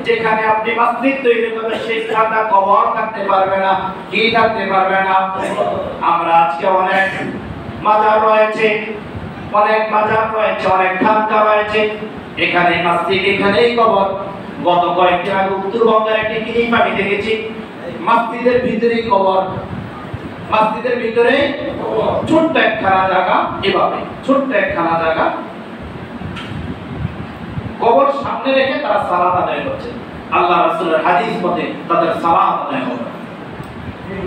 যেখানে আপনি মসজিদ তৈরি করবেন সেই স্থানটা কবর থাকতে পারবে না, কি থাকতে পারবে না। আমরা আজকে অনেক মাজার রয়েছে, অনেক খানকা রয়েছে, এখানে মসজিদ, এখানেই কবর। গত কয়েকদিন আগে উত্তরবঙ্গের একটি ক্লিপ আমি দেখেছি, মসজিদের ভিতরেই কবর, মসজিদের ভিতরে ছোট্ট একখানা জায়গা, এভাবে ছোট্ট একখানা জায়গা, কবর সামনে রেখে তারা সালাত আদায় করছে। আল্লাহ রাসূলের হাদিস মতে তাদের সালাত আদায় হবে।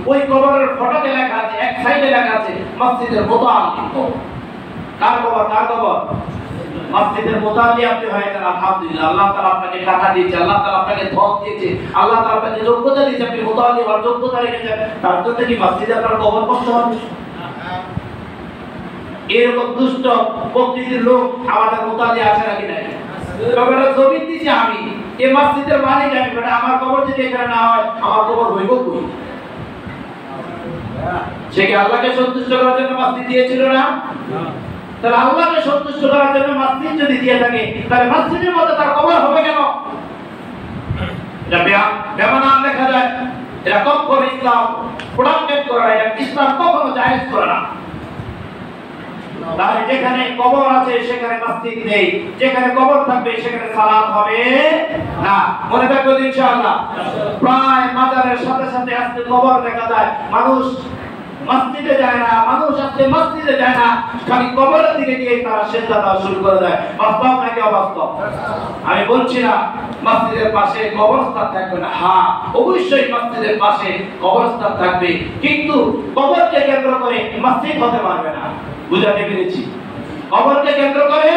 ওই কবরের ফটোতে লেখা আছে, এক সাইডে লেখা আছে মসজিদের মুতাআল্লিম কবর। কার কবর? কার কবর? মসজিদের মুতাআল্লিম আপনি হয়েছেন, আলহামদুলিল্লাহ। আল্লাহ তাআলা আপনাকে টাকা দিয়েছে, আল্লাহ তাআলা আপনাকে ধন দিয়েছে, আল্লাহ তাআলা আপনাকে যোগ্যতা দিয়েছে, আপনি মুতাআল্লিম হওয়ার যোগ্যতা রেখেছেন, তার জন্য কি মসজিদে আপনার কবর করতে হবে? এরকম দুষ্ট প্রকৃতির লোক আমাদের মুতাআল্লিম আছে নাকি নাই? কবরে জমি দিয়েছি আমি, এই মসজিদের মালিক আমি, বেটা আমার কবর যদি এখানে না হয় আমার কবর হইব কই? সে কি আল্লাহকে সন্তুষ্ট করার জন্য মসজিদ দিয়েছিল না? তাহলে আল্লাহকে সন্তুষ্ট করার জন্য মসজিদ যদি দিয়ে থাকে, তাহলে মসজিদের মধ্যে তার কবর হবে কেন? এটা বেমানান লেখা যায়, এটা কখনো ইসলাম প্রোটেক্ট করে না, এটা ইসলাম কখনো জায়েজ করে না। তাহলে যেখানে কবর আছে সেখানে মসজিদ নেই, যেখানে কবর থাকবে সেখানে সালাত হবে না। মনে রাখবেন ইনশাআল্লাহ। প্রায় মাজারের সাথে সাথে আজকে কবর দেখা যায়, মানুষ মসজিদে যায় না, মানুষ আজকে মসজিদে যায় না, খালি কবরের দিকে গিয়ে তারা সিজদা দেওয়া শুরু করে দেয়। বাস্তব নাকি অবাস্তব? আমি বলছি না মসজিদের পাশে কবরস্থান থাকবে না, হ্যাঁ অবশ্যই মসজিদের পাশে কবরস্থান থাকবে, কিন্তু কবরকে কেন্দ্র করে মসজিদ হতে পারবে না। বুঝাতে পেরেছি? কবরকে কেন্দ্র করে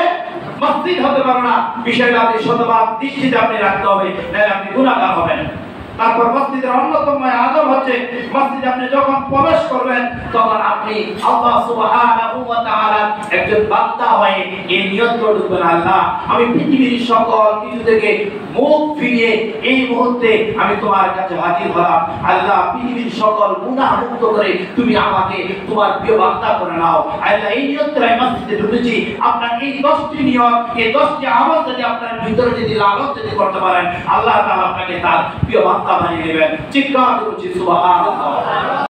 মসজিদ হতে পারবে না। বিষয়টা আপনি শতভাগ দৃষ্টিতে আপনি রাখতে হবে, নাহলে আপনি গুনাহগার হবেন। তারপর মসজিদের অন্যতম আদব হচ্ছে, মসজিদে আপনি যখন প্রবেশ করবেন তখন আপনি আল্লাহ সুবহানাহু ওয়া তাআলা একজন বান্দা হয়ে এই নিয়ত করে ঢুকবেন, আল্লাহ আমি পৃথিবীর সকল কিছু থেকে মুখ ফিরিয়ে এই মুহূর্তে আমি তোমার কাছে হাজির হলাম। আল্লাহ পৃথিবীর সকল গুনাহ মুক্ত করে তুমি আমাকে তোমার প্রিয় বান্দা করে নাও। আল্লাহ এই নিয়ত করে মসজিদে ঢুকেছি। আপনার এই 10টি নিয়ত, এই 10টি আমল যদি আপনার ভিতরে যদি লালন যদি করতে পারেন, আল্লাহ তাআলা আপনাকে তার প্রিয় বান্দা বানিয়ে নেবেন। চিৎকার করছি সুবহানাল্লাহ।